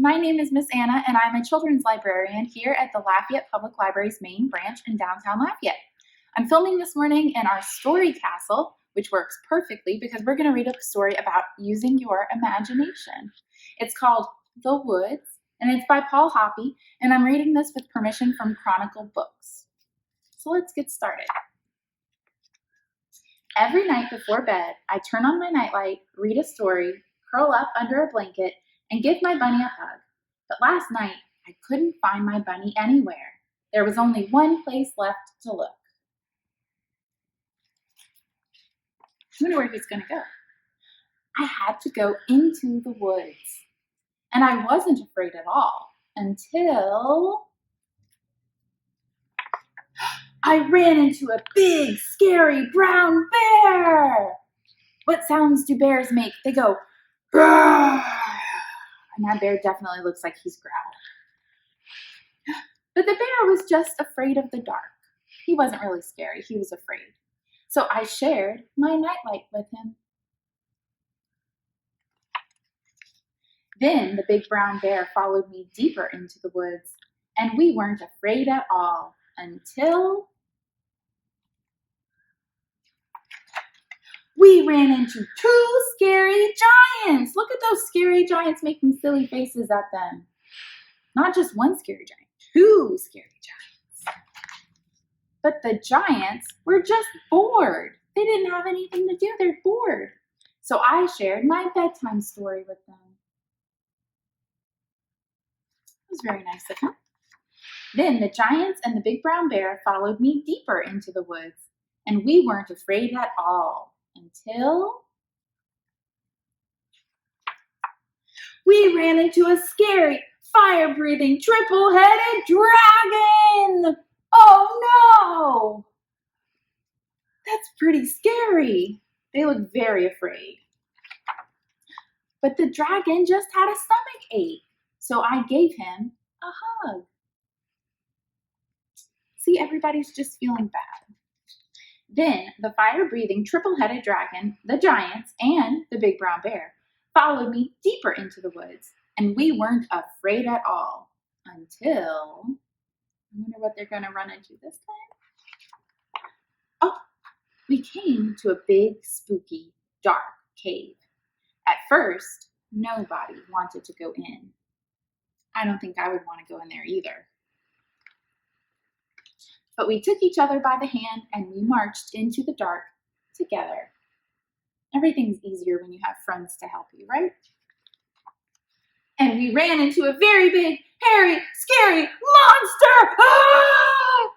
My name is Miss Anna, and I'm a children's librarian here at the Lafayette Public Library's main branch in downtown Lafayette. I'm filming this morning in our story castle, which works perfectly because we're going to read a story about using your imagination. It's called The Woods, and it's by Paul Hoppe, and I'm reading this with permission from Chronicle Books. So let's get started. Every night before bed, I turn on my nightlight, read a story, curl up under a blanket, and give my bunny a hug. But last night, I couldn't find my bunny anywhere. There was only one place left to look. I wonder where he's going to go. I had to go into the woods. And I wasn't afraid at all until I ran into a big, scary brown bear. What sounds do bears make? They go, "Roar!" And that bear definitely looks like he's growling. But the bear was just afraid of the dark. He wasn't really scary, he was afraid. So I shared my nightlight with him. Then the big brown bear followed me deeper into the woods, and we weren't afraid at all until we ran into two scary giants. Look at those scary giants making silly faces at them. Not just one scary giant, two scary giants. But the giants were just bored. They didn't have anything to do. They're bored. So I shared my bedtime story with them. It was very nice of him. Then the giants and the big brown bear followed me deeper into the woods, and we weren't afraid at all until we ran into a scary, fire-breathing, triple-headed dragon! Oh no! That's pretty scary. They look very afraid. But the dragon just had a stomach ache, so I gave him a hug. See, everybody's just feeling bad. Then the fire-breathing, triple-headed dragon, the giants, and the big brown bear followed me deeper into the woods, and we weren't afraid at all until, I wonder what they're going to run into this time. Oh, we came to a big, spooky, dark cave. At first, nobody wanted to go in. I don't think I would want to go in there either. But we took each other by the hand and we marched into the dark together. Everything's easier when you have friends to help you, right? And we ran into a very big, hairy, scary monster! Ah!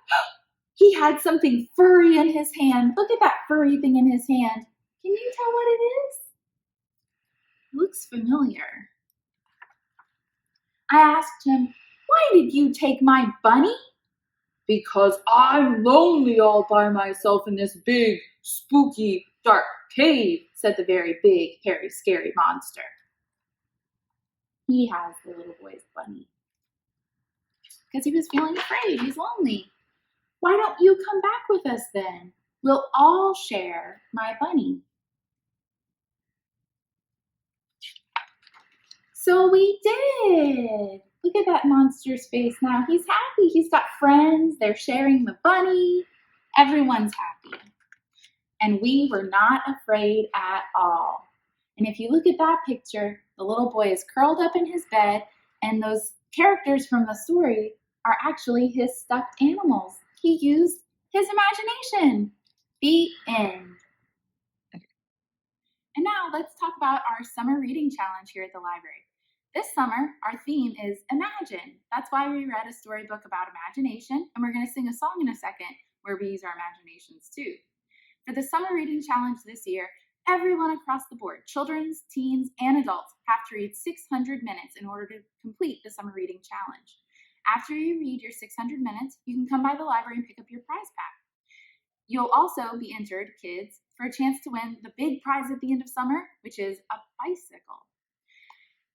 He had something furry in his hand. Look at that furry thing in his hand. Can you tell what it is? It looks familiar. I asked him, "Why did you take my bunny?" "Because I'm lonely all by myself in this big, spooky, dark cave," said the very big, hairy, scary monster. He has the little boy's bunny. Because he was feeling afraid. He's lonely. "Why don't you come back with us then? We'll all share my bunny." So we did. Look at that monster's face now. He's happy. He's got friends. They're sharing the bunny. Everyone's happy. And we were not afraid at all. And if you look at that picture, the little boy is curled up in his bed, and those characters from the story are actually his stuffed animals. He used his imagination. The end. And now let's talk about our summer reading challenge here at the library. This summer, our theme is Imagine. That's why we read a storybook about imagination, and we're going to sing a song in a second where we use our imaginations too. For the summer reading challenge this year, everyone across the board, children, teens, and adults, have to read 600 minutes in order to complete the summer reading challenge. After you read your 600 minutes, you can come by the library and pick up your prize pack. You'll also be entered, kids, for a chance to win the big prize at the end of summer, which is a bicycle.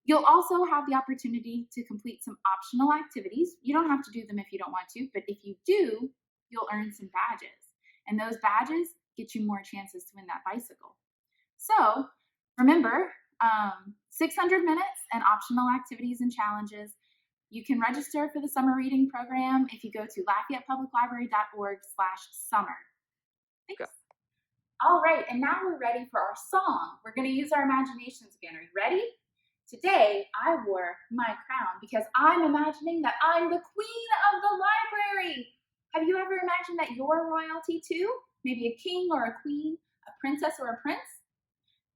You'll also have the opportunity to complete some optional activities. You don't have to do them if you don't want to, but if you do, you'll earn some badges. And those badges get you more chances to win that bicycle. So remember, 600 minutes and optional activities and challenges. You can register for the summer reading program if you go to LafayettePublicLibrary.org/summer. Thanks. Okay. All right, and now we're ready for our song. We're going to use our imaginations again. Are you ready? Today, I wore my crown because I'm imagining that I'm the queen of the library. Have you ever imagined that you're royalty too? Maybe a king or a queen, a princess or a prince?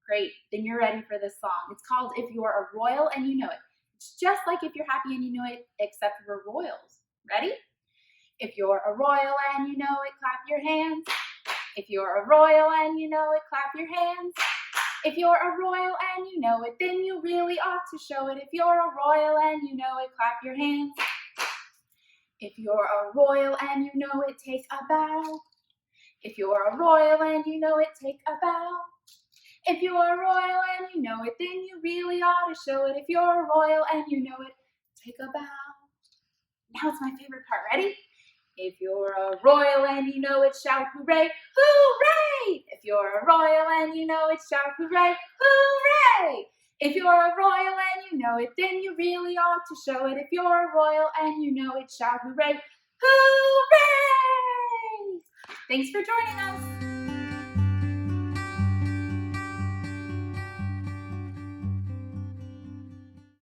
Great, then you're ready for this song. It's called If You're a Royal and You Know It. It's just like If You're Happy and You Know It, except we're royals. Ready? If you're a royal and you know it, clap your hands. If you're a royal and you know it, clap your hands. If you're a royal and you know it, then you really ought to show it. If you're a royal and you know it, clap your hands. If you're a royal and you know it, take a bow. If you're a royal and you know it, take a bow. If you're a royal and you know it, then you really ought to show it. If you're a royal and you know it, take a bow. Now it's my favorite part. Ready? If you're a royal and you know it, shout hooray, hooray! If you're a royal and you know it, shout hooray, hooray! If you're a royal and you know it, then you really ought to show it. If you're a royal and you know it, shout hooray, hooray! Thanks for joining us.